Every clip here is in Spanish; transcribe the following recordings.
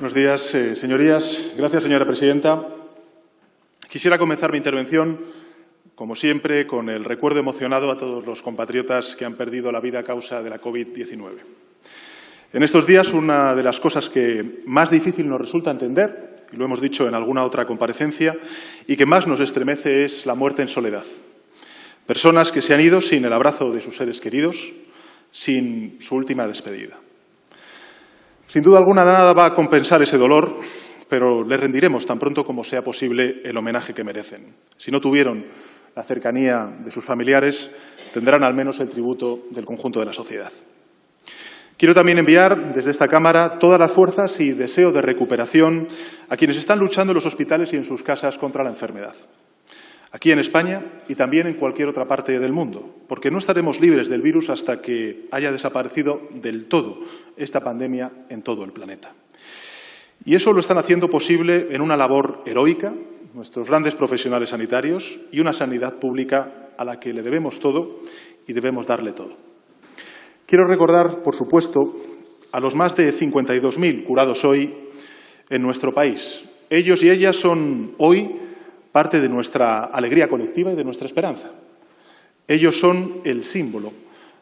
Buenos días, señorías. Gracias, señora presidenta. Quisiera comenzar mi intervención, como siempre, con el recuerdo emocionado a todos los compatriotas que han perdido la vida a causa de la COVID-19. En estos días, una de las cosas que más difícil nos resulta entender, y lo hemos dicho en alguna otra comparecencia, y que más nos estremece es la muerte en soledad. Personas que se han ido sin el abrazo de sus seres queridos, sin su última despedida. Sin duda alguna, nada va a compensar ese dolor, pero les rendiremos tan pronto como sea posible el homenaje que merecen. Si no tuvieron la cercanía de sus familiares, tendrán al menos el tributo del conjunto de la sociedad. Quiero también enviar desde esta Cámara todas las fuerzas y deseo de recuperación a quienes están luchando en los hospitales y en sus casas contra la enfermedad. Aquí en España y también en cualquier otra parte del mundo, porque no estaremos libres del virus hasta que haya desaparecido del todo esta pandemia en todo el planeta. Y eso lo están haciendo posible en una labor heroica nuestros grandes profesionales sanitarios y una sanidad pública a la que le debemos todo y debemos darle todo. Quiero recordar, por supuesto, a los más de 52.000 curados hoy en nuestro país. Ellos y ellas son hoy parte de nuestra alegría colectiva y de nuestra esperanza. Ellos son el símbolo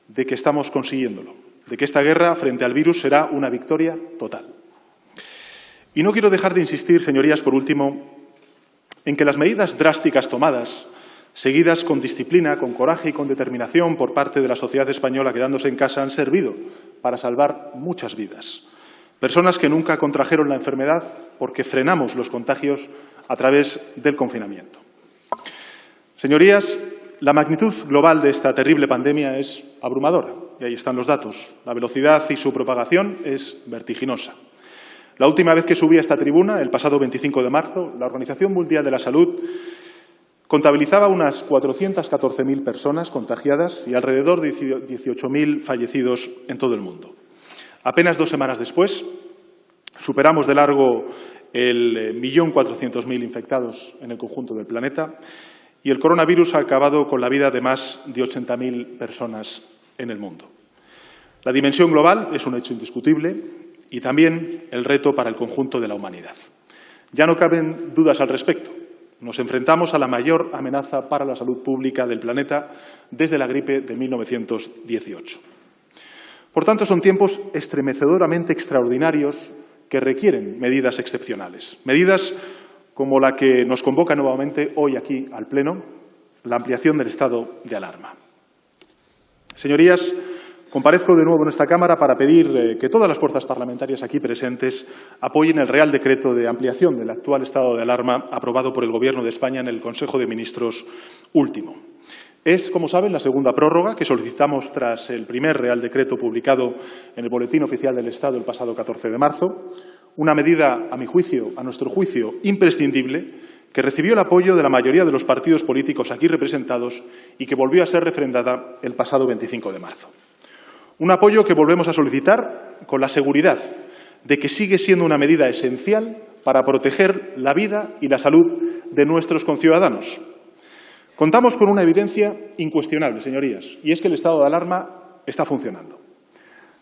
de que estamos consiguiéndolo, de que esta guerra frente al virus será una victoria total. Y no quiero dejar de insistir, señorías, por último, en que las medidas drásticas tomadas, seguidas con disciplina, con coraje y con determinación por parte de la sociedad española quedándose en casa, han servido para salvar muchas vidas. Personas que nunca contrajeron la enfermedad porque frenamos los contagios a través del confinamiento. Señorías, la magnitud global de esta terrible pandemia es abrumadora, y ahí están los datos. La velocidad y su propagación es vertiginosa. La última vez que subí a esta tribuna, el pasado 25 de marzo, la Organización Mundial de la Salud contabilizaba unas 414.000 personas contagiadas y alrededor de 18.000 fallecidos en todo el mundo. Apenas 2 semanas después, superamos de largo el 1.400.000 infectados en el conjunto del planeta y el coronavirus ha acabado con la vida de más de 80.000 personas en el mundo. La dimensión global es un hecho indiscutible y también el reto para el conjunto de la humanidad. Ya no caben dudas al respecto. Nos enfrentamos a la mayor amenaza para la salud pública del planeta desde la gripe de 1918. Por tanto, son tiempos estremecedoramente extraordinarios que requieren medidas excepcionales. Medidas como la que nos convoca nuevamente hoy aquí al Pleno, la ampliación del estado de alarma. Señorías, comparezco de nuevo en esta Cámara para pedir que todas las fuerzas parlamentarias aquí presentes apoyen el Real Decreto de ampliación del actual estado de alarma aprobado por el Gobierno de España en el Consejo de Ministros último. Es, como saben, la segunda prórroga que solicitamos tras el primer Real Decreto publicado en el Boletín Oficial del Estado el pasado 14 de marzo, una medida, a mi juicio, a nuestro juicio, imprescindible, que recibió el apoyo de la mayoría de los partidos políticos aquí representados y que volvió a ser refrendada el pasado 25 de marzo. Un apoyo que volvemos a solicitar con la seguridad de que sigue siendo una medida esencial para proteger la vida y la salud de nuestros conciudadanos. Contamos con una evidencia incuestionable, señorías, y es que el estado de alarma está funcionando.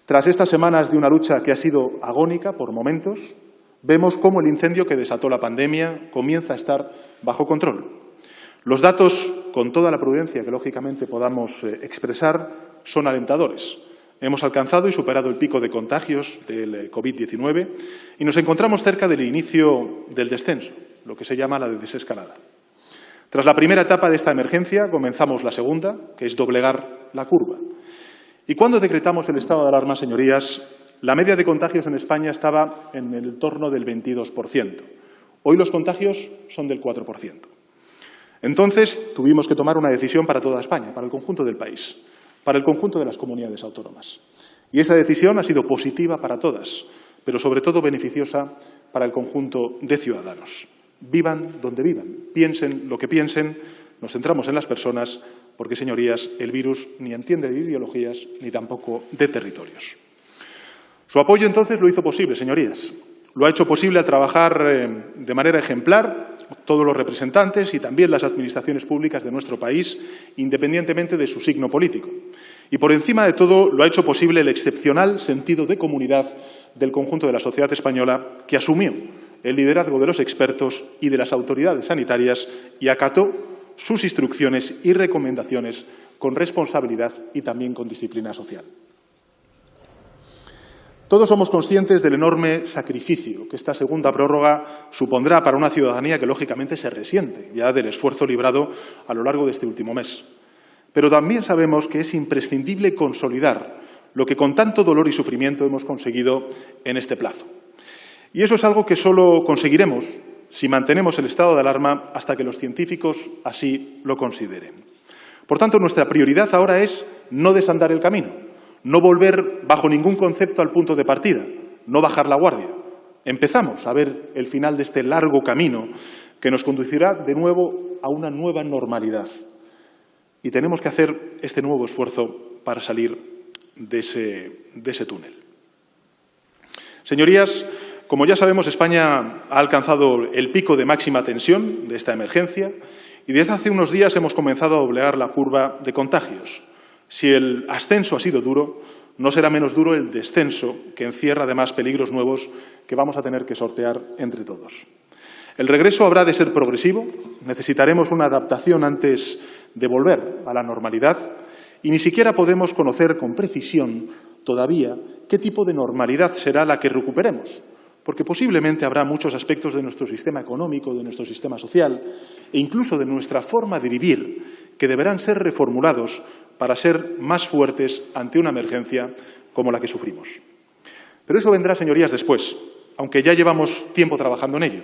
Tras estas semanas de una lucha que ha sido agónica por momentos, vemos cómo el incendio que desató la pandemia comienza a estar bajo control. Los datos, con toda la prudencia que lógicamente podamos expresar, son alentadores. Hemos alcanzado y superado el pico de contagios del COVID-19 y nos encontramos cerca del inicio del descenso, lo que se llama la desescalada. Tras la primera etapa de esta emergencia, comenzamos la segunda, que es doblegar la curva. Y cuando decretamos el estado de alarma, señorías, la media de contagios en España estaba en el torno del 22%. Hoy los contagios son del 4%. Entonces tuvimos que tomar una decisión para toda España, para el conjunto del país, para el conjunto de las comunidades autónomas. Y esa decisión ha sido positiva para todas, pero sobre todo beneficiosa para el conjunto de ciudadanos. Vivan donde vivan, piensen lo que piensen, nos centramos en las personas porque, señorías, el virus ni entiende de ideologías ni tampoco de territorios. Su apoyo, entonces, lo hizo posible, señorías. Lo ha hecho posible a trabajar de manera ejemplar todos los representantes y también las administraciones públicas de nuestro país, independientemente de su signo político. Y por encima de todo lo ha hecho posible el excepcional sentido de comunidad del conjunto de la sociedad española, que asumió el liderazgo de los expertos y de las autoridades sanitarias y acató sus instrucciones y recomendaciones con responsabilidad y también con disciplina social. Todos somos conscientes del enorme sacrificio que esta segunda prórroga supondrá para una ciudadanía que, lógicamente, se resiente ya del esfuerzo librado a lo largo de este último mes. Pero también sabemos que es imprescindible consolidar lo que con tanto dolor y sufrimiento hemos conseguido en este plazo. Y eso es algo que solo conseguiremos si mantenemos el estado de alarma hasta que los científicos así lo consideren. Por tanto, nuestra prioridad ahora es no desandar el camino, no volver bajo ningún concepto al punto de partida, no bajar la guardia. Empezamos a ver el final de este largo camino que nos conducirá de nuevo a una nueva normalidad. Y tenemos que hacer este nuevo esfuerzo para salir de ese túnel. Señorías, como ya sabemos, España ha alcanzado el pico de máxima tensión de esta emergencia y desde hace unos días hemos comenzado a doblegar la curva de contagios. Si el ascenso ha sido duro, no será menos duro el descenso, que encierra además peligros nuevos que vamos a tener que sortear entre todos. El regreso habrá de ser progresivo, necesitaremos una adaptación antes de volver a la normalidad y ni siquiera podemos conocer con precisión todavía qué tipo de normalidad será la que recuperemos, porque posiblemente habrá muchos aspectos de nuestro sistema económico, de nuestro sistema social e incluso de nuestra forma de vivir que deberán ser reformulados para ser más fuertes ante una emergencia como la que sufrimos. Pero eso vendrá, señorías, después, aunque ya llevamos tiempo trabajando en ello.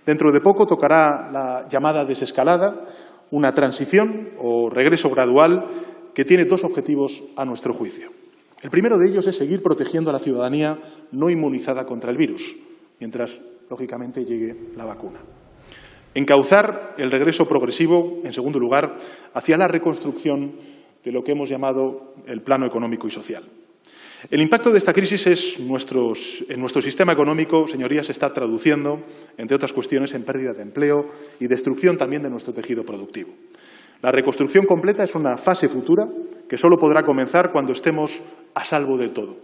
Dentro de poco tocará la llamada desescalada, una transición o regreso gradual que tiene dos objetivos a nuestro juicio. El primero de ellos es seguir protegiendo a la ciudadanía no inmunizada contra el virus, mientras, lógicamente, llegue la vacuna. Encauzar el regreso progresivo, en segundo lugar, hacia la reconstrucción de lo que hemos llamado el plano económico y social. El impacto de esta crisis en nuestro sistema económico, señorías, se está traduciendo, entre otras cuestiones, en pérdida de empleo y destrucción también de nuestro tejido productivo. La reconstrucción completa es una fase futura que solo podrá comenzar cuando estemos a salvo del todo.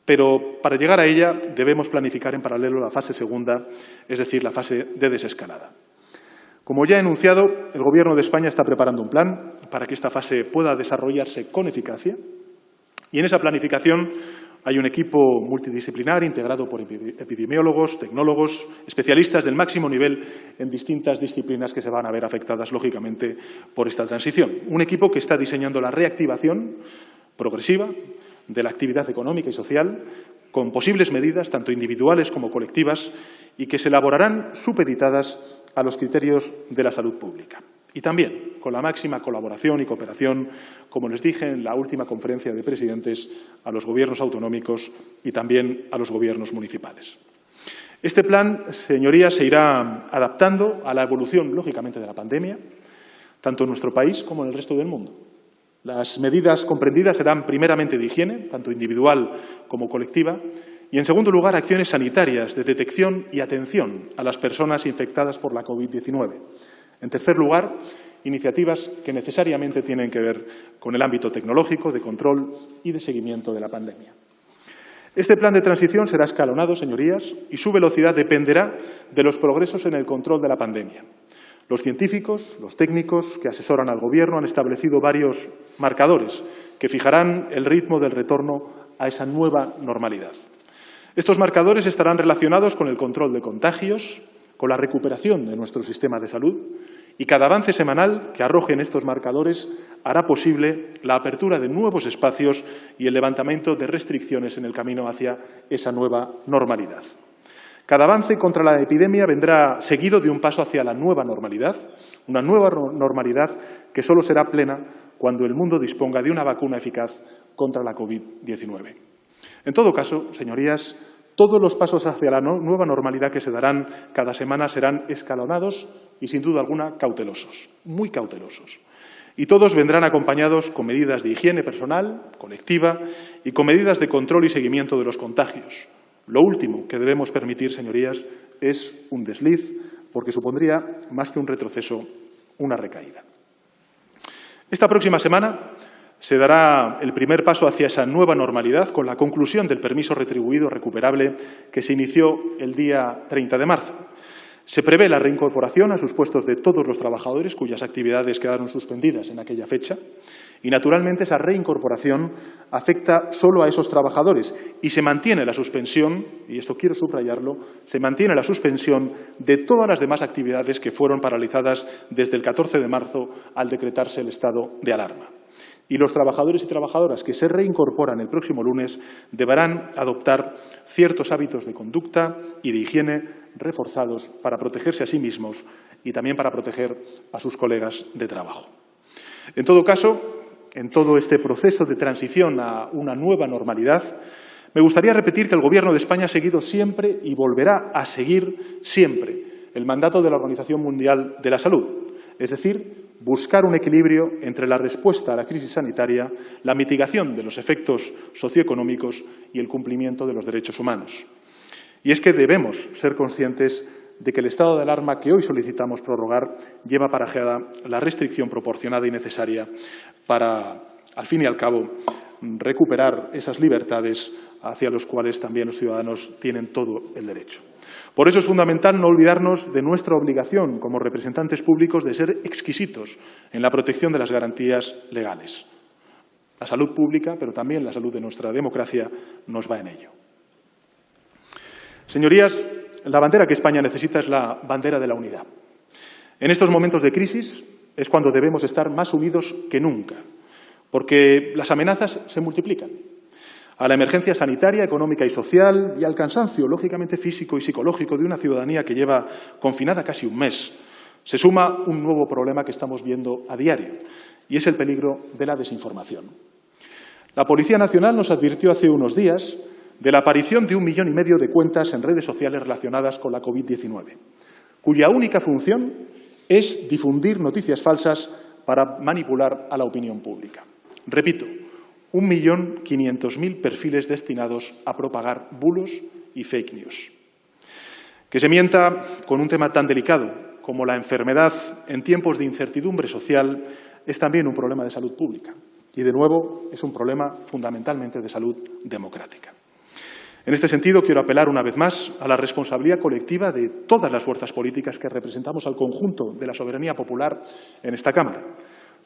Pero para llegar a ella debemos planificar en paralelo la fase segunda, es decir, la fase de desescalada. Como ya he enunciado, el Gobierno de España está preparando un plan para que esta fase pueda desarrollarse con eficacia. Y en esa planificación hay un equipo multidisciplinar integrado por epidemiólogos, tecnólogos, especialistas del máximo nivel en distintas disciplinas que se van a ver afectadas, lógicamente, por esta transición. Un equipo que está diseñando la reactivación progresiva de la actividad económica y social con posibles medidas, tanto individuales como colectivas, y que se elaborarán supeditadas a los criterios de la salud pública. Y también con la máxima colaboración y cooperación, como les dije en la última conferencia de presidentes, a los gobiernos autonómicos y también a los gobiernos municipales. Este plan, señorías, se irá adaptando a la evolución, lógicamente, de la pandemia, tanto en nuestro país como en el resto del mundo. Las medidas comprendidas serán primeramente de higiene, tanto individual como colectiva, y en segundo lugar acciones sanitarias de detección y atención a las personas infectadas por la COVID-19. En tercer lugar, iniciativas que necesariamente tienen que ver con el ámbito tecnológico, de control y de seguimiento de la pandemia. Este plan de transición será escalonado, señorías, y su velocidad dependerá de los progresos en el control de la pandemia. Los científicos, los técnicos que asesoran al Gobierno han establecido varios marcadores que fijarán el ritmo del retorno a esa nueva normalidad. Estos marcadores estarán relacionados con el control de contagios, con la recuperación de nuestro sistema de salud y cada avance semanal que arrojen estos marcadores hará posible la apertura de nuevos espacios y el levantamiento de restricciones en el camino hacia esa nueva normalidad. Cada avance contra la epidemia vendrá seguido de un paso hacia la nueva normalidad, una nueva normalidad que solo será plena cuando el mundo disponga de una vacuna eficaz contra la COVID-19. En todo caso, señorías, todos los pasos hacia la nueva normalidad que se darán cada semana serán escalonados y, sin duda alguna, cautelosos, muy cautelosos. Y todos vendrán acompañados con medidas de higiene personal, colectiva y con medidas de control y seguimiento de los contagios. Lo último que debemos permitir, señorías, es un desliz, porque supondría, más que un retroceso, una recaída. Esta próxima semana Se dará el primer paso hacia esa nueva normalidad con la conclusión del permiso retribuido recuperable que se inició el día 30 de marzo. Se prevé la reincorporación a sus puestos de todos los trabajadores cuyas actividades quedaron suspendidas en aquella fecha y, naturalmente, esa reincorporación afecta solo a esos trabajadores y se mantiene la suspensión, y esto quiero subrayarlo, se mantiene la suspensión de todas las demás actividades que fueron paralizadas desde el 14 de marzo al decretarse el estado de alarma. Y los trabajadores y trabajadoras que se reincorporan el próximo lunes deberán adoptar ciertos hábitos de conducta y de higiene reforzados para protegerse a sí mismos y también para proteger a sus colegas de trabajo. En todo caso, en todo este proceso de transición a una nueva normalidad, me gustaría repetir que el Gobierno de España ha seguido siempre y volverá a seguir siempre el mandato de la Organización Mundial de la Salud, es decir, buscar un equilibrio entre la respuesta a la crisis sanitaria, la mitigación de los efectos socioeconómicos y el cumplimiento de los derechos humanos. Y es que debemos ser conscientes de que el estado de alarma que hoy solicitamos prorrogar lleva aparejada la restricción proporcionada y necesaria para, al fin y al cabo, recuperar esas libertades hacia las cuales también los ciudadanos tienen todo el derecho. Por eso es fundamental no olvidarnos de nuestra obligación como representantes públicos de ser exquisitos en la protección de las garantías legales. La salud pública, pero también la salud de nuestra democracia, nos va en ello. Señorías, la bandera que España necesita es la bandera de la unidad. En estos momentos de crisis es cuando debemos estar más unidos que nunca, porque las amenazas se multiplican. A la emergencia sanitaria, económica y social y al cansancio, lógicamente físico y psicológico, de una ciudadanía que lleva confinada casi un mes, se suma un nuevo problema que estamos viendo a diario, y es el peligro de la desinformación. La Policía Nacional nos advirtió hace unos días de la aparición de 1,5 millones de cuentas en redes sociales relacionadas con la COVID-19, cuya única función es difundir noticias falsas para manipular a la opinión pública. Repito, 1.500.000 perfiles destinados a propagar bulos y fake news. Que se mienta con un tema tan delicado como la enfermedad en tiempos de incertidumbre social es también un problema de salud pública y, de nuevo, es un problema fundamentalmente de salud democrática. En este sentido, quiero apelar una vez más a la responsabilidad colectiva de todas las fuerzas políticas que representamos al conjunto de la soberanía popular en esta Cámara.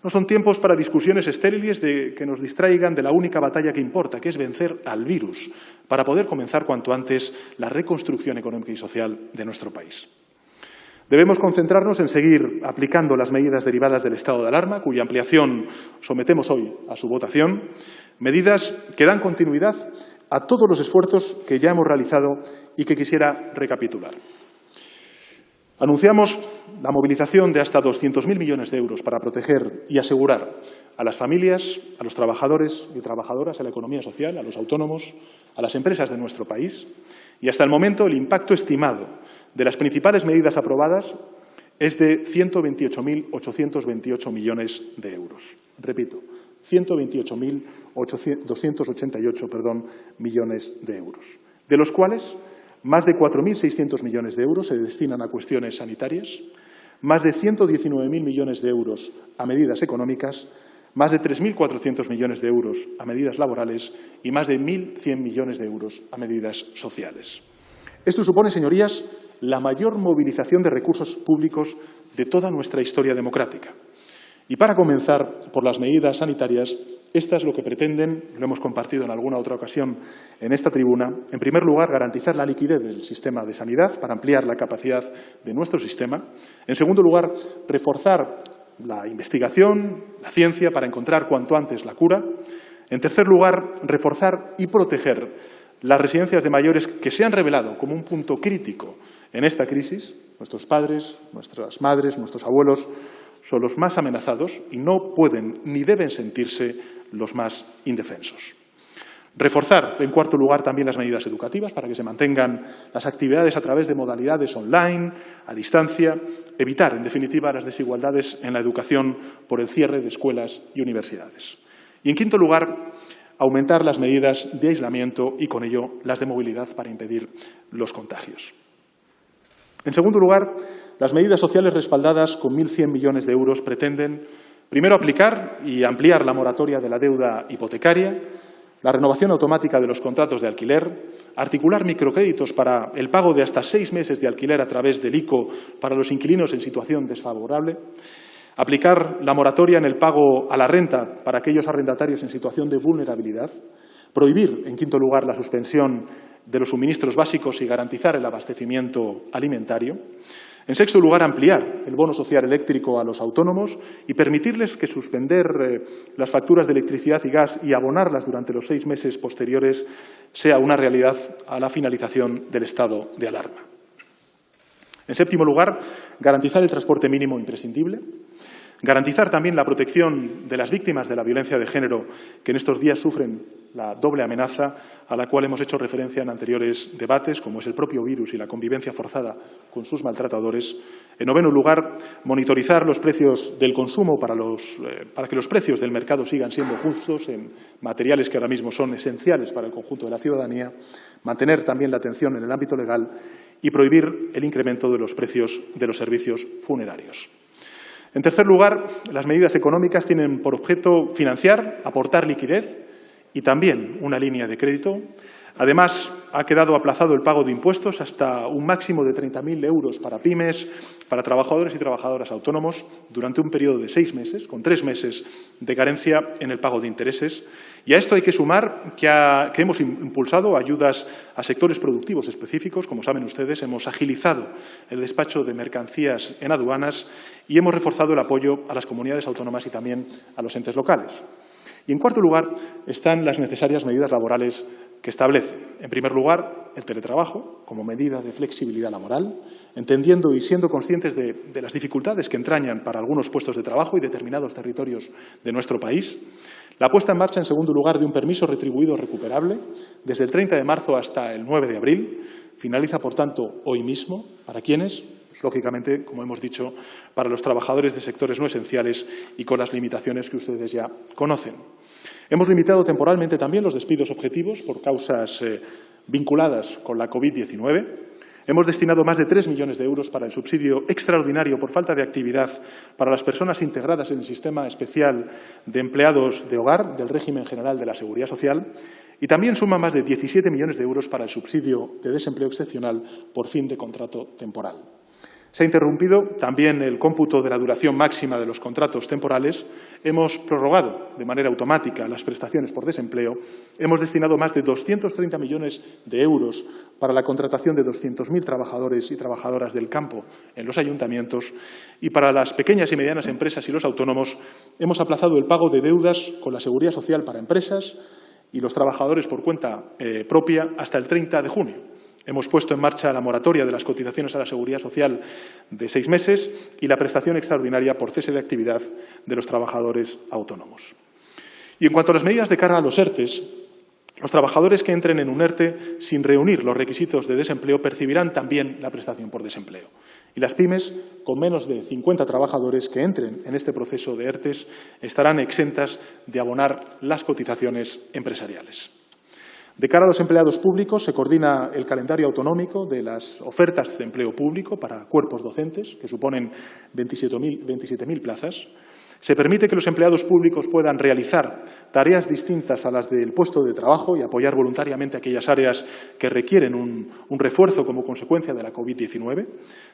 No son tiempos para discusiones estériles que nos distraigan de la única batalla que importa, que es vencer al virus, para poder comenzar cuanto antes la reconstrucción económica y social de nuestro país. Debemos concentrarnos en seguir aplicando las medidas derivadas del estado de alarma, cuya ampliación sometemos hoy a su votación, medidas que dan continuidad a todos los esfuerzos que ya hemos realizado y que quisiera recapitular. Anunciamos la movilización de hasta 200.000 millones de euros para proteger y asegurar a las familias, a los trabajadores y trabajadoras, a la economía social, a los autónomos, a las empresas de nuestro país. Y hasta el momento el impacto estimado de las principales medidas aprobadas es de 128.828 millones de euros. Repito, 128.288 millones de euros, de los cuales más de 4.600 millones de euros se destinan a cuestiones sanitarias, más de 119.000 millones de euros a medidas económicas, más de 3.400 millones de euros a medidas laborales y más de 1.100 millones de euros a medidas sociales. Esto supone, señorías, la mayor movilización de recursos públicos de toda nuestra historia democrática. Y para comenzar por las medidas sanitarias, estas lo que pretenden, lo hemos compartido en alguna otra ocasión en esta tribuna, en primer lugar, garantizar la liquidez del sistema de sanidad para ampliar la capacidad de nuestro sistema. En segundo lugar, reforzar la investigación, la ciencia, para encontrar cuanto antes la cura. En tercer lugar, reforzar y proteger las residencias de mayores que se han revelado como un punto crítico en esta crisis. Nuestros padres, nuestras madres, nuestros abuelos son los más amenazados y no pueden ni deben sentirse los más indefensos. Reforzar, en cuarto lugar, también las medidas educativas para que se mantengan las actividades a través de modalidades online, a distancia, evitar, en definitiva, las desigualdades en la educación por el cierre de escuelas y universidades. Y, en quinto lugar, aumentar las medidas de aislamiento y, con ello, las de movilidad para impedir los contagios. En segundo lugar, las medidas sociales respaldadas con 1.100 millones de euros pretenden Primero, aplicar y ampliar la moratoria de la deuda hipotecaria, la renovación automática de los contratos de alquiler, articular microcréditos para el pago de hasta 6 meses de alquiler a través del ICO para los inquilinos en situación desfavorable, aplicar la moratoria en el pago a la renta para aquellos arrendatarios en situación de vulnerabilidad, prohibir, en quinto lugar, la suspensión de los suministros básicos y garantizar el abastecimiento alimentario. En sexto lugar, ampliar el bono social eléctrico a los autónomos y permitirles que suspender las facturas de electricidad y gas y abonarlas durante los 6 meses posteriores sea una realidad a la finalización del estado de alarma. En séptimo lugar, garantizar el transporte mínimo imprescindible. Garantizar también la protección de las víctimas de la violencia de género que en estos días sufren la doble amenaza a la cual hemos hecho referencia en anteriores debates, como es el propio virus y la convivencia forzada con sus maltratadores. En noveno lugar, monitorizar los precios del consumo para que los precios del mercado sigan siendo justos en materiales que ahora mismo son esenciales para el conjunto de la ciudadanía. Mantener también la atención en el ámbito legal y prohibir el incremento de los precios de los servicios funerarios. En tercer lugar, las medidas económicas tienen por objeto financiar, aportar liquidez y también una línea de crédito. Además, ha quedado aplazado el pago de impuestos hasta un máximo de 30.000 euros para pymes, para trabajadores y trabajadoras autónomos, durante un periodo de 6 meses, con 3 meses de carencia en el pago de intereses. Y a esto hay que sumar que hemos impulsado ayudas a sectores productivos específicos. Como saben ustedes, hemos agilizado el despacho de mercancías en aduanas y hemos reforzado el apoyo a las comunidades autónomas y también a los entes locales. Y, en cuarto lugar, están las necesarias medidas laborales que establece. En primer lugar, el teletrabajo como medida de flexibilidad laboral, entendiendo y siendo conscientes de las dificultades que entrañan para algunos puestos de trabajo y determinados territorios de nuestro país. La puesta en marcha, en segundo lugar, de un permiso retribuido recuperable desde el 30 de marzo hasta el 9 de abril. Finaliza, por tanto, hoy mismo. ¿Para quiénes? Pues, lógicamente, como hemos dicho, para los trabajadores de sectores no esenciales y con las limitaciones que ustedes ya conocen. Hemos limitado temporalmente también los despidos objetivos por causas vinculadas con la COVID-19. Hemos destinado más de 3 millones de euros para el subsidio extraordinario por falta de actividad para las personas integradas en el Sistema Especial de Empleados de Hogar del Régimen General de la Seguridad Social y también suma más de 17 millones de euros para el subsidio de desempleo excepcional por fin de contrato temporal. Se ha interrumpido también el cómputo de la duración máxima de los contratos temporales. Hemos prorrogado de manera automática las prestaciones por desempleo. Hemos destinado más de 230 millones de euros para la contratación de 200.000 trabajadores y trabajadoras del campo en los ayuntamientos. Y para las pequeñas y medianas empresas y los autónomos hemos aplazado el pago de deudas con la Seguridad Social para empresas y los trabajadores por cuenta propia hasta el 30 de junio. Hemos puesto en marcha la moratoria de las cotizaciones a la Seguridad Social de 6 meses y la prestación extraordinaria por cese de actividad de los trabajadores autónomos. Y en cuanto a las medidas de cara a los ERTEs, los trabajadores que entren en un ERTE sin reunir los requisitos de desempleo percibirán también la prestación por desempleo. Y las pymes, con menos de 50 trabajadores que entren en este proceso de ERTEs, estarán exentas de abonar las cotizaciones empresariales. De cara a los empleados públicos, se coordina el calendario autonómico de las ofertas de empleo público para cuerpos docentes, que suponen 27.000 plazas. Se permite que los empleados públicos puedan realizar tareas distintas a las del puesto de trabajo y apoyar voluntariamente aquellas áreas que requieren un refuerzo como consecuencia de la COVID-19.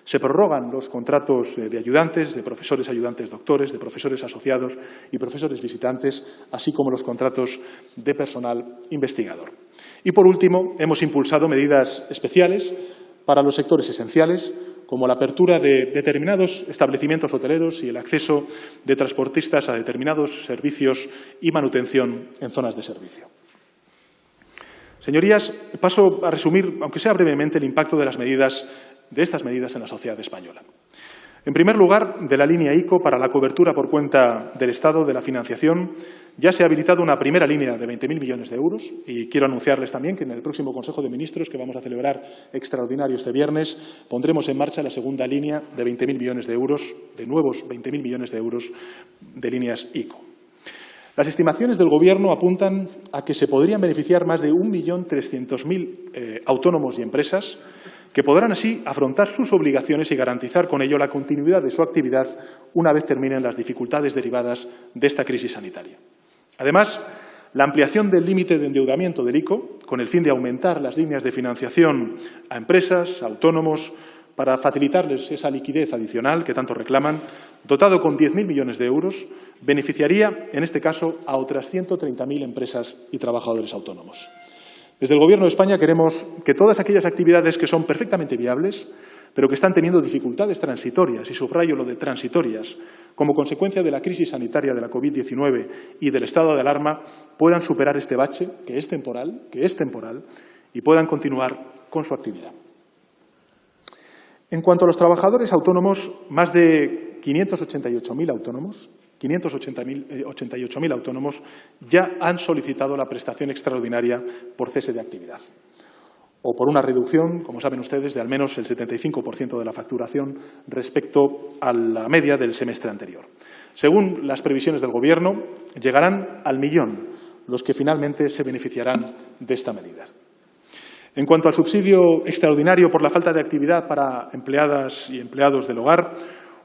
Se prorrogan los contratos de ayudantes, de profesores ayudantes doctores, de profesores asociados y profesores visitantes, así como los contratos de personal investigador. Y, por último, hemos impulsado medidas especiales para los sectores esenciales, como la apertura de determinados establecimientos hoteleros y el acceso de transportistas a determinados servicios y manutención en zonas de servicio. Señorías, paso a resumir, aunque sea brevemente, el impacto de estas medidas en la sociedad española. En primer lugar, de la línea ICO para la cobertura por cuenta del Estado de la financiación, ya se ha habilitado una primera línea de 20.000 millones de euros y quiero anunciarles también que en el próximo Consejo de Ministros, que vamos a celebrar extraordinario este viernes, pondremos en marcha la segunda línea de 20.000 millones de euros, de nuevos 20.000 millones de euros de líneas ICO. Las estimaciones del Gobierno apuntan a que se podrían beneficiar más de 1.300.000 autónomos y empresas que podrán así afrontar sus obligaciones y garantizar con ello la continuidad de su actividad una vez terminen las dificultades derivadas de esta crisis sanitaria. Además, la ampliación del límite de endeudamiento del ICO, con el fin de aumentar las líneas de financiación a empresas, a autónomos, para facilitarles esa liquidez adicional que tanto reclaman, dotado con 10.000 millones de euros, beneficiaría, en este caso, a otras 130.000 empresas y trabajadores autónomos. Desde el Gobierno de España queremos que todas aquellas actividades que son perfectamente viables, pero que están teniendo dificultades transitorias, y subrayo lo de transitorias, como consecuencia de la crisis sanitaria de la COVID-19 y del estado de alarma, puedan superar este bache, que es temporal, y puedan continuar con su actividad. En cuanto a los trabajadores autónomos, más de 588.000 autónomos ya han solicitado la prestación extraordinaria por cese de actividad o por una reducción, como saben ustedes, de al menos el 75% de la facturación respecto a la media del semestre anterior. Según las previsiones del Gobierno, llegarán al millón los que finalmente se beneficiarán de esta medida. En cuanto al subsidio extraordinario por la falta de actividad para empleadas y empleados del hogar,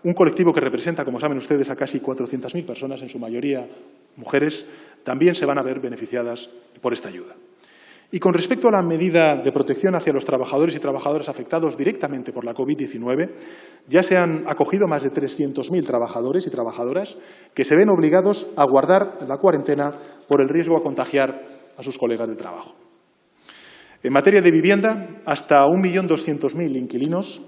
un colectivo que representa, como saben ustedes, a casi 400.000 personas, en su mayoría mujeres, también se van a ver beneficiadas por esta ayuda. Y con respecto a la medida de protección hacia los trabajadores y trabajadoras afectados directamente por la COVID-19, ya se han acogido más de 300.000 trabajadores y trabajadoras que se ven obligados a guardar la cuarentena por el riesgo a contagiar a sus colegas de trabajo. En materia de vivienda, hasta 1.200.000 inquilinos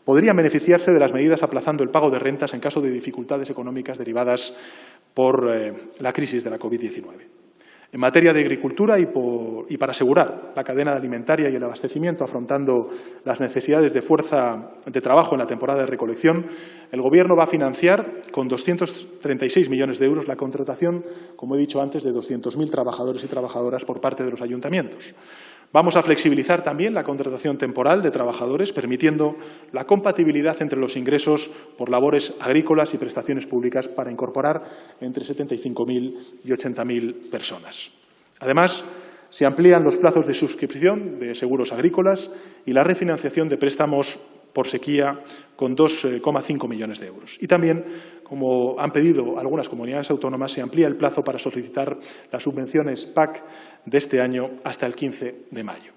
podrían beneficiarse de las medidas aplazando el pago de rentas en caso de dificultades económicas derivadas por la crisis de la COVID-19. En materia de agricultura y para asegurar la cadena alimentaria y el abastecimiento afrontando las necesidades de fuerza de trabajo en la temporada de recolección, el Gobierno va a financiar con 236 millones de euros la contratación, como he dicho antes, de 200.000 trabajadores y trabajadoras por parte de los ayuntamientos. Vamos a flexibilizar también la contratación temporal de trabajadores, permitiendo la compatibilidad entre los ingresos por labores agrícolas y prestaciones públicas para incorporar entre 75.000 y 80.000 personas. Además, se amplían los plazos de suscripción de seguros agrícolas y la refinanciación de préstamos por sequía con 2,5 millones de euros. Y también, como han pedido algunas comunidades autónomas, se amplía el plazo para solicitar las subvenciones PAC de este año hasta el 15 de mayo.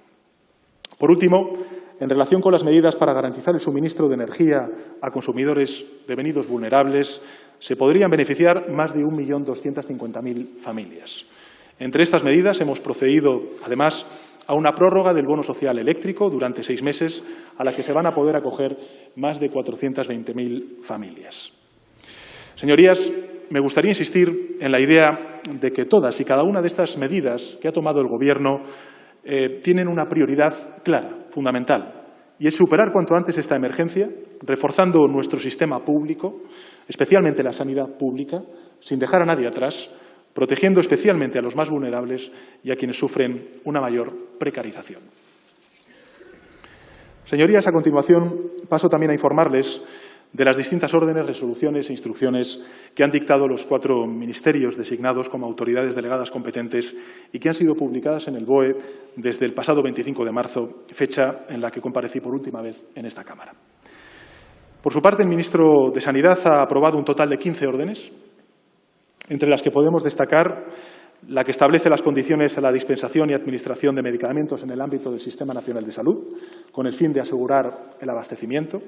Por último, en relación con las medidas para garantizar el suministro de energía a consumidores devenidos vulnerables, se podrían beneficiar más de 1.250.000 familias. Entre estas medidas hemos procedido, además, a una prórroga del bono social eléctrico durante 6 meses, a la que se van a poder acoger más de 420.000 familias. Señorías, me gustaría insistir en la idea de que todas y cada una de estas medidas que ha tomado el Gobierno tienen una prioridad clara, fundamental, y es superar cuanto antes esta emergencia, reforzando nuestro sistema público, especialmente la sanidad pública, sin dejar a nadie atrás, protegiendo especialmente a los más vulnerables y a quienes sufren una mayor precarización. Señorías, a continuación paso también a informarles de las distintas órdenes, resoluciones e instrucciones que han dictado los 4 ministerios designados como autoridades delegadas competentes y que han sido publicadas en el BOE desde el pasado 25 de marzo, fecha en la que comparecí por última vez en esta Cámara. Por su parte, el ministro de Sanidad ha aprobado un total de 15 órdenes, entre las que podemos destacar la que establece las condiciones a la dispensación y administración de medicamentos en el ámbito del Sistema Nacional de Salud, con el fin de asegurar el abastecimiento,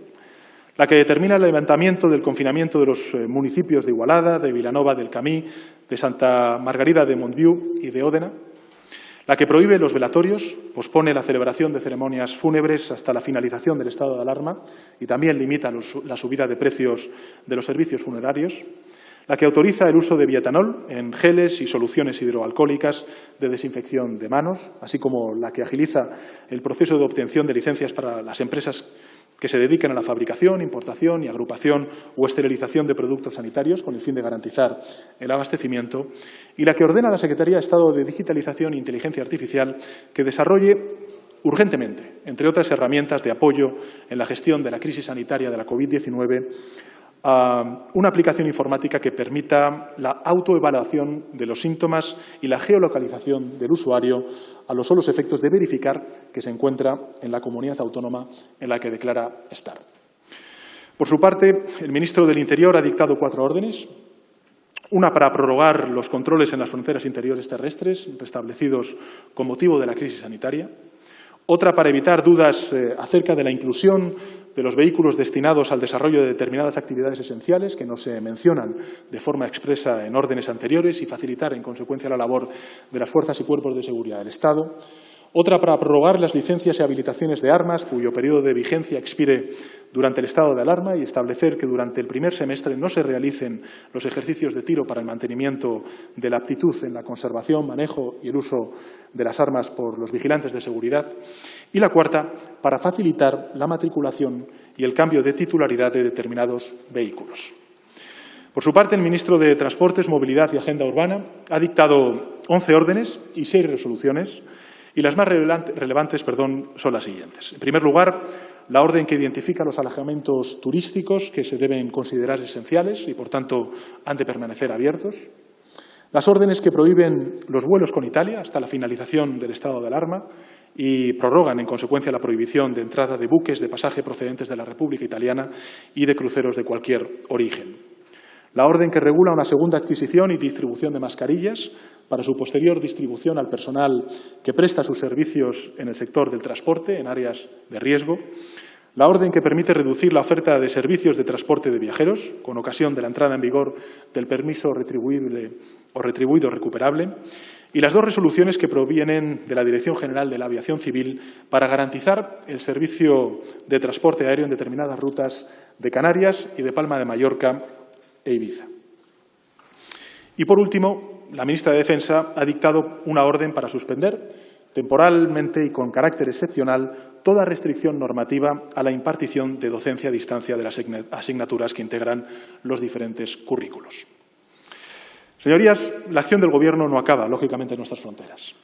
la que determina el levantamiento del confinamiento de los municipios de Igualada, de Vilanova del Camí, de Santa Margarida de Montviu y de Òdena, la que prohíbe los velatorios, pospone la celebración de ceremonias fúnebres hasta la finalización del estado de alarma y también limita la subida de precios de los servicios funerarios, la que autoriza el uso de bietanol en geles y soluciones hidroalcohólicas de desinfección de manos, así como la que agiliza el proceso de obtención de licencias para las empresas que se dedican a la fabricación, importación y agrupación o esterilización de productos sanitarios con el fin de garantizar el abastecimiento, y la que ordena a la Secretaría de Estado de Digitalización e Inteligencia Artificial que desarrolle urgentemente, entre otras herramientas de apoyo en la gestión de la crisis sanitaria de la COVID-19, una aplicación informática que permita la autoevaluación de los síntomas y la geolocalización del usuario a los solos efectos de verificar que se encuentra en la comunidad autónoma en la que declara estar. Por su parte, el ministro del Interior ha dictado 4 órdenes, una para prorrogar los controles en las fronteras interiores terrestres establecidos con motivo de la crisis sanitaria, otra para evitar dudas acerca de la inclusión de los vehículos destinados al desarrollo de determinadas actividades esenciales que no se mencionan de forma expresa en órdenes anteriores y facilitar, en consecuencia, la labor de las fuerzas y cuerpos de seguridad del Estado. Otra para prorrogar las licencias y habilitaciones de armas cuyo periodo de vigencia expire durante el estado de alarma y establecer que durante el primer semestre no se realicen los ejercicios de tiro para el mantenimiento de la aptitud en la conservación, manejo y el uso de las armas por los vigilantes de seguridad. Y la cuarta, para facilitar la matriculación y el cambio de titularidad de determinados vehículos. Por su parte, el ministro de Transportes, Movilidad y Agenda Urbana ha dictado 11 órdenes y 6 resoluciones. Y las más relevantes son las siguientes. En primer lugar, la orden que identifica los alojamientos turísticos que se deben considerar esenciales y, por tanto, han de permanecer abiertos. Las órdenes que prohíben los vuelos con Italia hasta la finalización del estado de alarma y prorrogan, en consecuencia, la prohibición de entrada de buques de pasaje procedentes de la República Italiana y de cruceros de cualquier origen. La orden que regula una segunda adquisición y distribución de mascarillas para su posterior distribución al personal que presta sus servicios en el sector del transporte, en áreas de riesgo. La orden que permite reducir la oferta de servicios de transporte de viajeros, con ocasión de la entrada en vigor del permiso retribuible o retribuido recuperable. Y las 2 resoluciones que provienen de la Dirección General de la Aviación Civil para garantizar el servicio de transporte aéreo en determinadas rutas de Canarias y de Palma de Mallorca e Ibiza. Y, por último, la ministra de Defensa ha dictado una orden para suspender temporalmente y con carácter excepcional toda restricción normativa a la impartición de docencia a distancia de las asignaturas que integran los diferentes currículos. Señorías, la acción del Gobierno no acaba, lógicamente, en nuestras fronteras.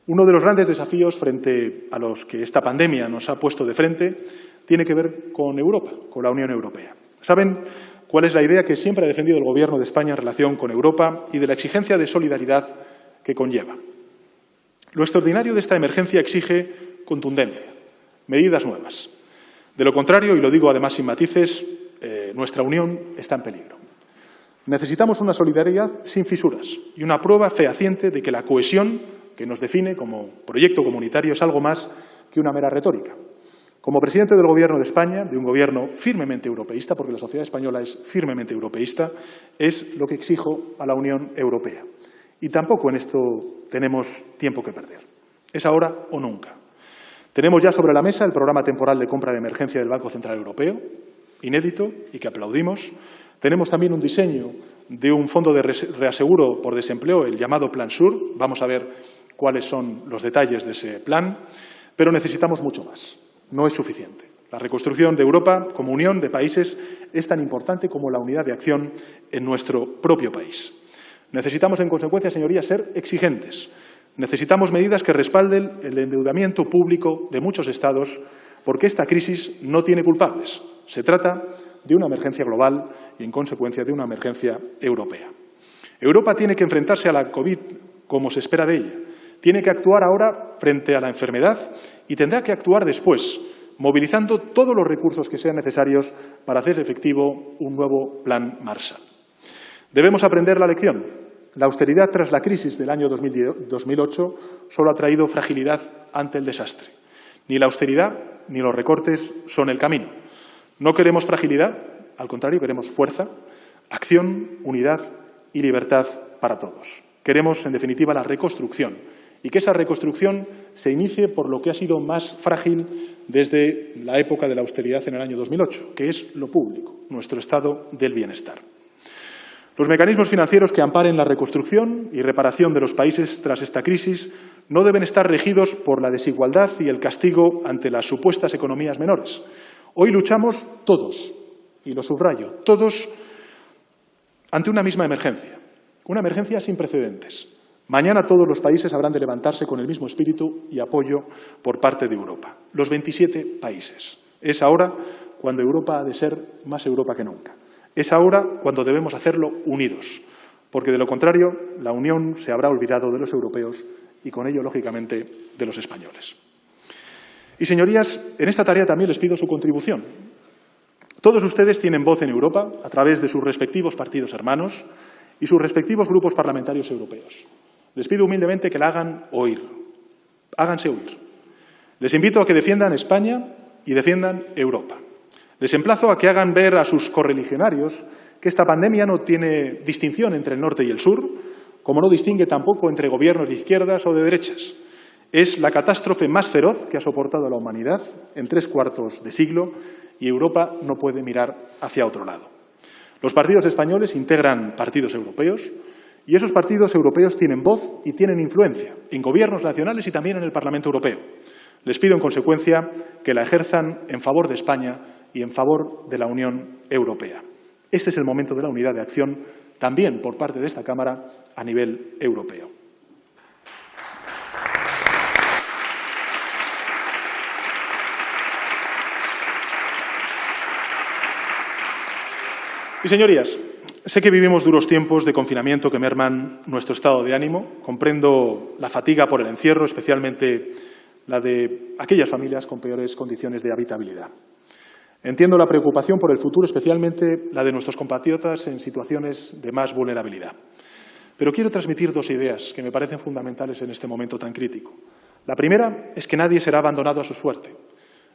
Uno de los grandes desafíos frente a los que esta pandemia nos ha puesto de frente tiene que ver con Europa, con la Unión Europea. ¿Saben cuál es la idea que siempre ha defendido el Gobierno de España en relación con Europa y de la exigencia de solidaridad que conlleva? Lo extraordinario de esta emergencia exige contundencia, medidas nuevas. De lo contrario, y lo digo además sin matices, nuestra Unión está en peligro. Necesitamos una solidaridad sin fisuras y una prueba fehaciente de que la cohesión que nos define como proyecto comunitario es algo más que una mera retórica. Como presidente del Gobierno de España, de un gobierno firmemente europeísta, porque la sociedad española es firmemente europeísta, es lo que exijo a la Unión Europea. Y tampoco en esto tenemos tiempo que perder. Es ahora o nunca. Tenemos ya sobre la mesa el programa temporal de compra de emergencia del Banco Central Europeo, inédito y que aplaudimos. Tenemos también un diseño de un fondo de reaseguro por desempleo, el llamado Plan Sur. Vamos a ver cuáles son los detalles de ese plan, pero necesitamos mucho más. No es suficiente. La reconstrucción de Europa como unión de países es tan importante como la unidad de acción en nuestro propio país. Necesitamos, en consecuencia, señorías, ser exigentes. Necesitamos medidas que respalden el endeudamiento público de muchos Estados, porque esta crisis no tiene culpables. Se trata de una emergencia global y, en consecuencia, de una emergencia europea. Europa tiene que enfrentarse a la COVID como se espera de ella. Tiene que actuar ahora frente a la enfermedad y tendrá que actuar después, movilizando todos los recursos que sean necesarios para hacer efectivo un nuevo Plan Marshall. Debemos aprender la lección. La austeridad tras la crisis del año 2008 solo ha traído fragilidad ante el desastre. Ni la austeridad ni los recortes son el camino. No queremos fragilidad, al contrario, queremos fuerza, acción, unidad y libertad para todos. Queremos, en definitiva, la reconstrucción y que esa reconstrucción se inicie por lo que ha sido más frágil desde la época de la austeridad en el año 2008, que es lo público, nuestro estado del bienestar. Los mecanismos financieros que amparen la reconstrucción y reparación de los países tras esta crisis no deben estar regidos por la desigualdad y el castigo ante las supuestas economías menores. Hoy luchamos todos, y lo subrayo, todos ante una misma emergencia, una emergencia sin precedentes. Mañana todos los países habrán de levantarse con el mismo espíritu y apoyo por parte de Europa. Los 27 países. Es ahora cuando Europa ha de ser más Europa que nunca. Es ahora cuando debemos hacerlo unidos, porque de lo contrario la Unión se habrá olvidado de los europeos y con ello, lógicamente, de los españoles. Y, señorías, en esta tarea también les pido su contribución. Todos ustedes tienen voz en Europa a través de sus respectivos partidos hermanos y sus respectivos grupos parlamentarios europeos. Les pido humildemente que la hagan oír. Háganse oír. Les invito a que defiendan España y defiendan Europa. Les emplazo a que hagan ver a sus correligionarios que esta pandemia no tiene distinción entre el norte y el sur, como no distingue tampoco entre gobiernos de izquierdas o de derechas. Es la catástrofe más feroz que ha soportado la humanidad en 3/4 de siglo y Europa no puede mirar hacia otro lado. Los partidos españoles integran partidos europeos y esos partidos europeos tienen voz y tienen influencia en gobiernos nacionales y también en el Parlamento Europeo. Les pido, en consecuencia, que la ejerzan en favor de España y en favor de la Unión Europea. Este es el momento de la unidad de acción, también por parte de esta Cámara, a nivel europeo. Y, señorías, sé que vivimos duros tiempos de confinamiento que merman nuestro estado de ánimo. Comprendo la fatiga por el encierro, especialmente la de aquellas familias con peores condiciones de habitabilidad. Entiendo la preocupación por el futuro, especialmente la de nuestros compatriotas en situaciones de más vulnerabilidad. Pero quiero transmitir dos ideas que me parecen fundamentales en este momento tan crítico. La primera es que nadie será abandonado a su suerte.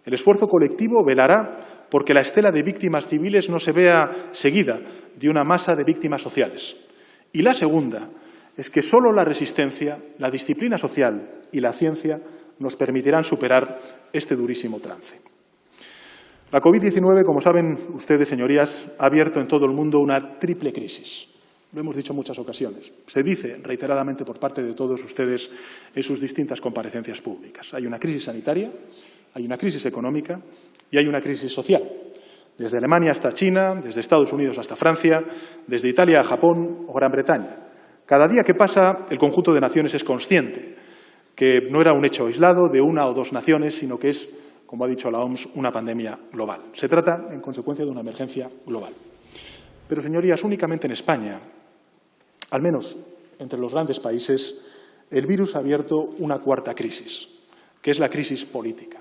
El esfuerzo colectivo velará porque la estela de víctimas civiles no se vea seguida de una masa de víctimas sociales. Y la segunda es que solo la resistencia, la disciplina social y la ciencia nos permitirán superar este durísimo trance. La COVID-19, como saben ustedes, señorías, ha abierto en todo el mundo una triple crisis. Lo hemos dicho en muchas ocasiones. Se dice reiteradamente por parte de todos ustedes en sus distintas comparecencias públicas. Hay una crisis sanitaria, hay una crisis económica y hay una crisis social. Desde Alemania hasta China, desde Estados Unidos hasta Francia, desde Italia a Japón o Gran Bretaña. Cada día que pasa, el conjunto de naciones es consciente que no era un hecho aislado de una o dos naciones, sino que es, como ha dicho la OMS, una pandemia global. Se trata, en consecuencia, de una emergencia global. Pero, señorías, únicamente en España, al menos entre los grandes países, el virus ha abierto una cuarta crisis, que es la crisis política.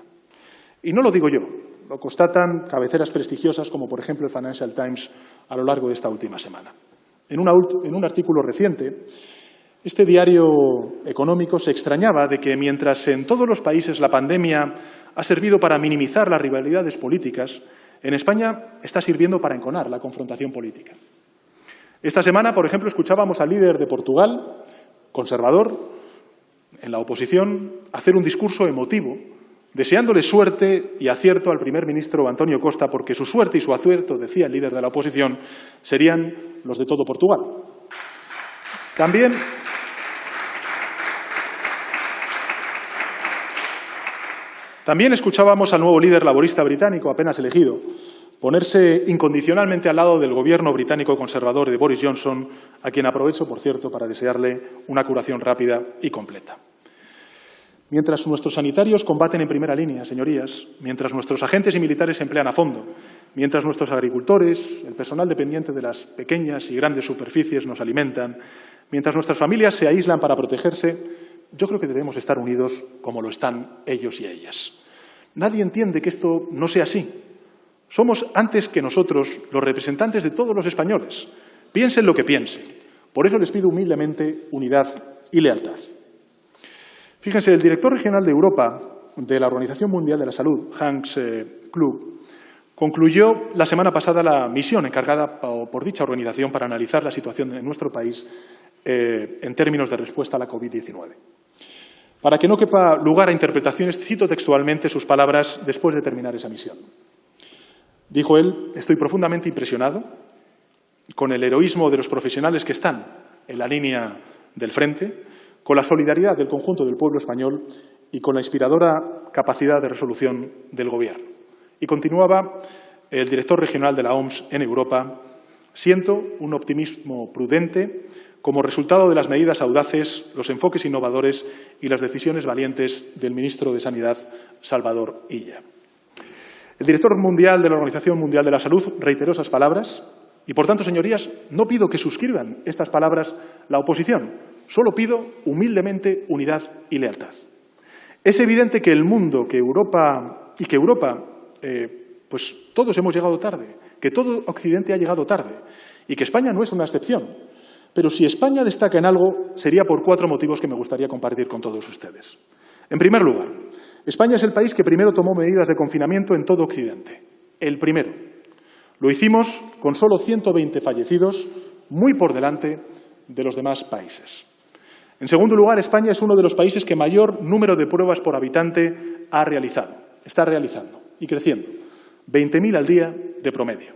Y no lo digo yo, lo constatan cabeceras prestigiosas como, por ejemplo, el Financial Times a lo largo de esta última semana. En un artículo reciente, este diario económico se extrañaba de que mientras en todos los países la pandemia ha servido para minimizar las rivalidades políticas, en España está sirviendo para enconar la confrontación política. Esta semana, por ejemplo, escuchábamos al líder de Portugal, conservador, en la oposición, hacer un discurso emotivo, deseándole suerte y acierto al primer ministro António Costa, porque su suerte y su acierto, decía el líder de la oposición, serían los de todo Portugal. También escuchábamos al nuevo líder laborista británico, apenas elegido, ponerse incondicionalmente al lado del gobierno británico conservador de Boris Johnson, a quien aprovecho, por cierto, para desearle una curación rápida y completa. Mientras nuestros sanitarios combaten en primera línea, señorías, mientras nuestros agentes y militares se emplean a fondo, mientras nuestros agricultores, el personal dependiente de las pequeñas y grandes superficies nos alimentan, mientras nuestras familias se aíslan para protegerse, yo creo que debemos estar unidos como lo están ellos y ellas. Nadie entiende que esto no sea así. Somos, antes que nosotros, los representantes de todos los españoles. Piensen lo que piensen. Por eso les pido humildemente unidad y lealtad. Fíjense, el director regional de Europa de la Organización Mundial de la Salud, Hans Kluge, concluyó la semana pasada la misión encargada por dicha organización para analizar la situación en nuestro país en términos de respuesta a la COVID-19. Para que no quepa lugar a interpretaciones, cito textualmente sus palabras después de terminar esa misión. Dijo él: estoy profundamente impresionado con el heroísmo de los profesionales que están en la línea del frente, con la solidaridad del conjunto del pueblo español y con la inspiradora capacidad de resolución del Gobierno. Y continuaba el director regional de la OMS en Europa: siento un optimismo prudente como resultado de las medidas audaces, los enfoques innovadores y las decisiones valientes del ministro de Sanidad, Salvador Illa. El director mundial de la Organización Mundial de la Salud reiteró esas palabras Y, por tanto, señorías, no pido que suscriban estas palabras la oposición, solo pido humildemente unidad y lealtad. Es evidente que el mundo, que Europa, pues todos hemos llegado tarde, que todo Occidente ha llegado tarde y que España no es una excepción. Pero si España destaca en algo, sería por 4 motivos que me gustaría compartir con todos ustedes. En primer lugar, España es el país que primero tomó medidas de confinamiento en todo Occidente. El primero. Lo hicimos con solo 120 fallecidos, muy por delante de los demás países. En segundo lugar, España es uno de los países que mayor número de pruebas por habitante está realizando y creciendo. 20.000 al día de promedio.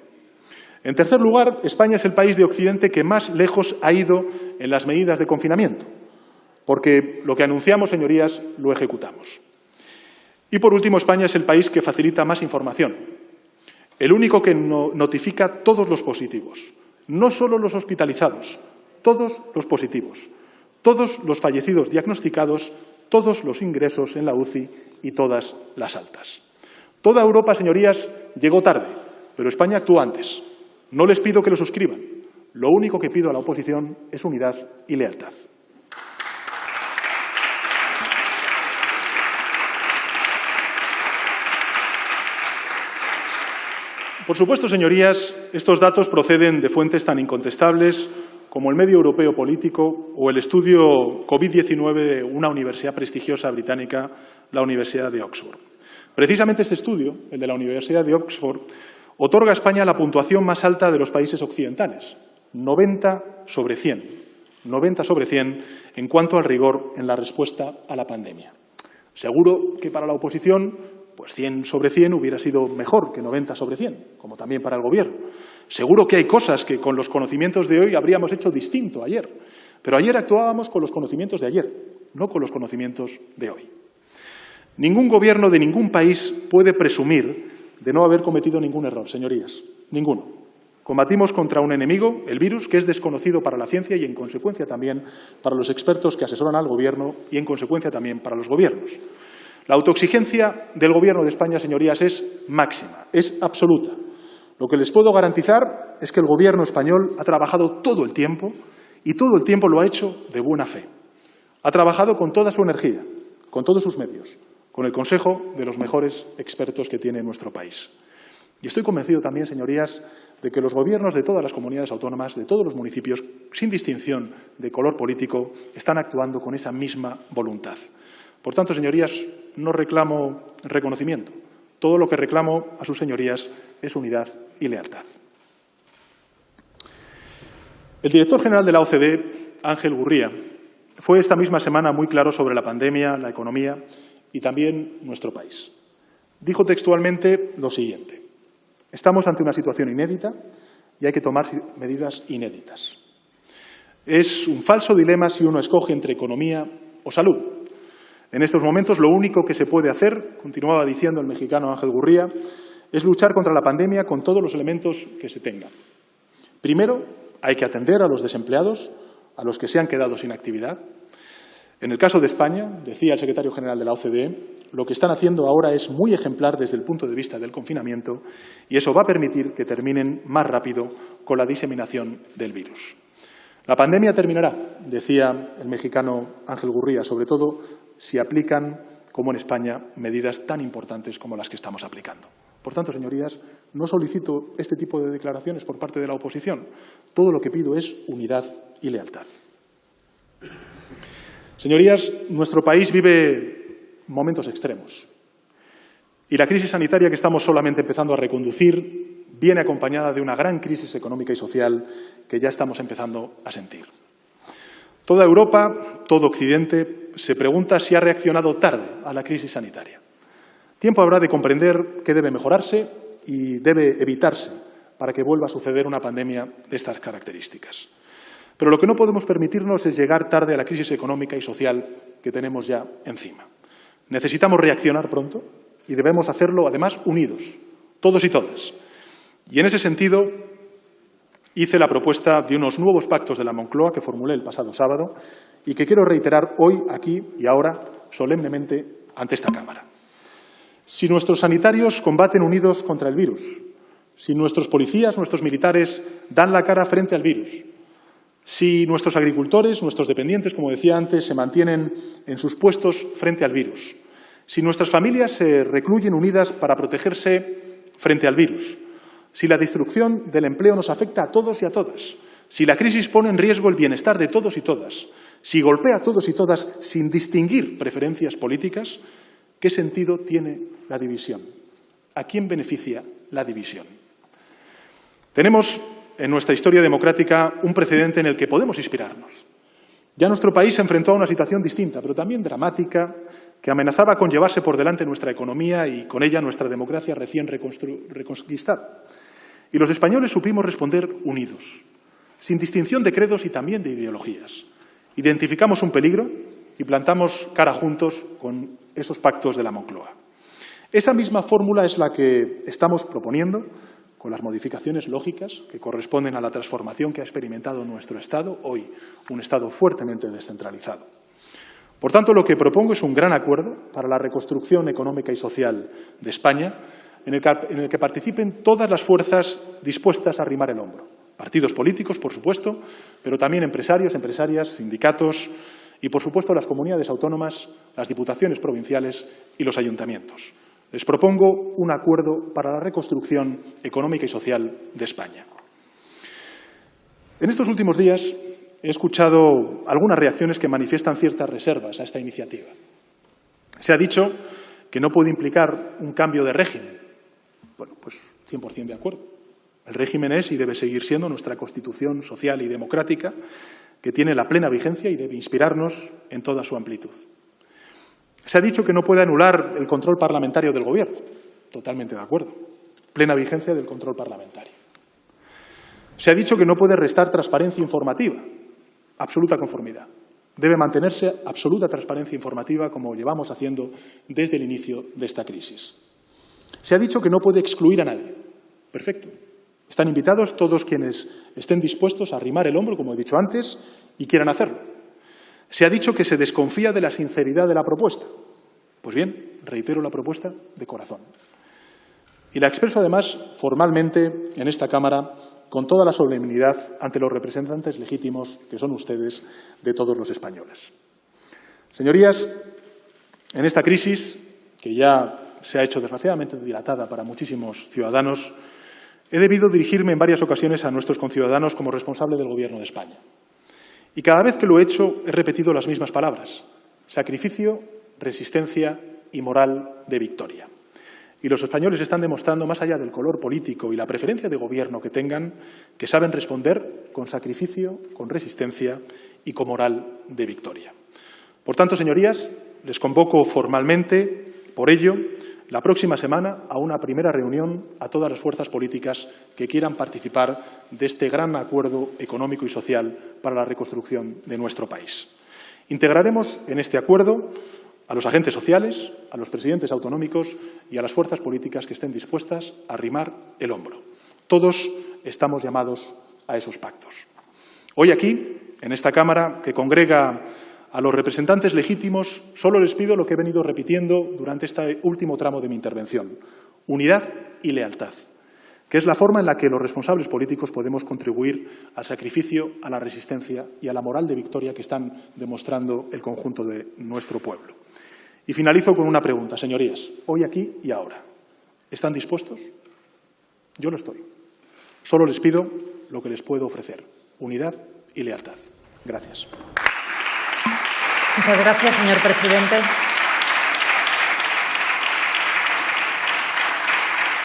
En tercer lugar, España es el país de Occidente que más lejos ha ido en las medidas de confinamiento, porque lo que anunciamos, señorías, lo ejecutamos. Y, por último, España es el país que facilita más información, el único que notifica todos los positivos, no solo los hospitalizados, todos los positivos, todos los fallecidos diagnosticados, todos los ingresos en la UCI y todas las altas. Toda Europa, señorías, llegó tarde, pero España actuó antes. No les pido que lo suscriban. Lo único que pido a la oposición es unidad y lealtad. Por supuesto, señorías, estos datos proceden de fuentes tan incontestables como el medio europeo político o el estudio COVID-19 de una universidad prestigiosa británica, la Universidad de Oxford. Precisamente este estudio, el de la Universidad de Oxford, otorga a España la puntuación más alta de los países occidentales, 90 sobre 100. 90 sobre 100 en cuanto al rigor en la respuesta a la pandemia. Seguro que para la oposición, pues 100 sobre 100 hubiera sido mejor que 90 sobre 100, como también para el Gobierno. Seguro que hay cosas que con los conocimientos de hoy habríamos hecho distinto ayer, pero ayer actuábamos con los conocimientos de ayer, no con los conocimientos de hoy. Ningún gobierno de ningún país puede presumir de no haber cometido ningún error, señorías, ninguno. Combatimos contra un enemigo, el virus, que es desconocido para la ciencia y, en consecuencia, también para los expertos que asesoran al Gobierno y, en consecuencia, también para los gobiernos. La autoexigencia del Gobierno de España, señorías, es máxima, es absoluta. Lo que les puedo garantizar es que el Gobierno español ha trabajado todo el tiempo y todo el tiempo lo ha hecho de buena fe. Ha trabajado con toda su energía, con todos sus medios, con el consejo de los mejores expertos que tiene nuestro país. Y estoy convencido también, señorías, de que los gobiernos de todas las comunidades autónomas, de todos los municipios, sin distinción de color político, están actuando con esa misma voluntad. Por tanto, señorías, no reclamo reconocimiento. Todo lo que reclamo a sus señorías es unidad y lealtad. El director general de la OCDE, Ángel Gurría, fue esta misma semana muy claro sobre la pandemia, la economía y también nuestro país. Dijo textualmente lo siguiente: estamos ante una situación inédita y hay que tomar medidas inéditas. Es un falso dilema si uno escoge entre economía o salud. En estos momentos lo único que se puede hacer, continuaba diciendo el mexicano Ángel Gurría, es luchar contra la pandemia con todos los elementos que se tengan. Primero, hay que atender a los desempleados, a los que se han quedado sin actividad. En el caso de España, decía el secretario general de la OCDE, lo que están haciendo ahora es muy ejemplar desde el punto de vista del confinamiento y eso va a permitir que terminen más rápido con la diseminación del virus. La pandemia terminará, decía el mexicano Ángel Gurría, sobre todo si aplican, como en España, medidas tan importantes como las que estamos aplicando. Por tanto, señorías, no solicito este tipo de declaraciones por parte de la oposición. Todo lo que pido es unidad y lealtad. Señorías, nuestro país vive momentos extremos y la crisis sanitaria que estamos solamente empezando a reconducir viene acompañada de una gran crisis económica y social que ya estamos empezando a sentir. Toda Europa, todo Occidente, se pregunta si ha reaccionado tarde a la crisis sanitaria. Tiempo habrá de comprender qué debe mejorarse y debe evitarse para que vuelva a suceder una pandemia de estas características. Pero lo que no podemos permitirnos es llegar tarde a la crisis económica y social que tenemos ya encima. Necesitamos reaccionar pronto y debemos hacerlo, además, unidos, todos y todas. Y en ese sentido, hice la propuesta de unos nuevos pactos de la Moncloa que formulé el pasado sábado y que quiero reiterar hoy, aquí y ahora, solemnemente, ante esta Cámara. Si nuestros sanitarios combaten unidos contra el virus, si nuestros policías, nuestros militares dan la cara frente al virus, si nuestros agricultores, nuestros dependientes, como decía antes, se mantienen en sus puestos frente al virus, si nuestras familias se recluyen unidas para protegerse frente al virus, si la destrucción del empleo nos afecta a todos y a todas, si la crisis pone en riesgo el bienestar de todos y todas, si golpea a todos y todas sin distinguir preferencias políticas, ¿qué sentido tiene la división? ¿A quién beneficia la división? Tenemos en nuestra historia democrática un precedente en el que podemos inspirarnos. Ya nuestro país se enfrentó a una situación distinta, pero también dramática, que amenazaba con llevarse por delante nuestra economía y con ella nuestra democracia recién reconquistada. Y los españoles supimos responder unidos, sin distinción de credos y también de ideologías. Identificamos un peligro y plantamos cara juntos con esos pactos de la Moncloa. Esa misma fórmula es la que estamos proponiendo con las modificaciones lógicas que corresponden a la transformación que ha experimentado nuestro Estado, hoy un Estado fuertemente descentralizado. Por tanto, lo que propongo es un gran acuerdo para la reconstrucción económica y social de España, en el que participen todas las fuerzas dispuestas a arrimar el hombro. Partidos políticos, por supuesto, pero también empresarios, empresarias, sindicatos y, por supuesto, las comunidades autónomas, las diputaciones provinciales y los ayuntamientos. Les propongo un acuerdo para la reconstrucción económica y social de España. En estos últimos días he escuchado algunas reacciones que manifiestan ciertas reservas a esta iniciativa. Se ha dicho que no puede implicar un cambio de régimen. Bueno, pues 100% de acuerdo. El régimen es y debe seguir siendo nuestra Constitución social y democrática, que tiene la plena vigencia y debe inspirarnos en toda su amplitud. Se ha dicho que no puede anular el control parlamentario del Gobierno. Totalmente de acuerdo. Plena vigencia del control parlamentario. Se ha dicho que no puede restar transparencia informativa. Absoluta conformidad. Debe mantenerse absoluta transparencia informativa como llevamos haciendo desde el inicio de esta crisis. Se ha dicho que no puede excluir a nadie. Perfecto. Están invitados todos quienes estén dispuestos a arrimar el hombro, como he dicho antes, y quieran hacerlo. Se ha dicho que se desconfía de la sinceridad de la propuesta. Pues bien, reitero la propuesta de corazón. Y la expreso además formalmente en esta Cámara con toda la solemnidad ante los representantes legítimos que son ustedes de todos los españoles. Señorías, en esta crisis, que ya se ha hecho desgraciadamente dilatada para muchísimos ciudadanos, he debido dirigirme en varias ocasiones a nuestros conciudadanos como responsable del Gobierno de España. Y cada vez que lo he hecho he repetido las mismas palabras: sacrificio, resistencia y moral de victoria. Y los españoles están demostrando, más allá del color político y la preferencia de gobierno que tengan, que saben responder con sacrificio, con resistencia y con moral de victoria. Por tanto, señorías, les convoco formalmente, por ello, la próxima semana a una primera reunión a todas las fuerzas políticas que quieran participar de este gran acuerdo económico y social para la reconstrucción de nuestro país. Integraremos en este acuerdo a los agentes sociales, a los presidentes autonómicos y a las fuerzas políticas que estén dispuestas a arrimar el hombro. Todos estamos llamados a esos pactos. Hoy aquí, en esta Cámara, que congrega a los representantes legítimos, solo les pido lo que he venido repitiendo durante este último tramo de mi intervención: unidad y lealtad, que es la forma en la que los responsables políticos podemos contribuir al sacrificio, a la resistencia y a la moral de victoria que están demostrando el conjunto de nuestro pueblo. Y finalizo con una pregunta, señorías, hoy, aquí y ahora. ¿Están dispuestos? Yo lo estoy. Solo les pido lo que les puedo ofrecer: unidad y lealtad. Gracias. Muchas gracias, señor presidente.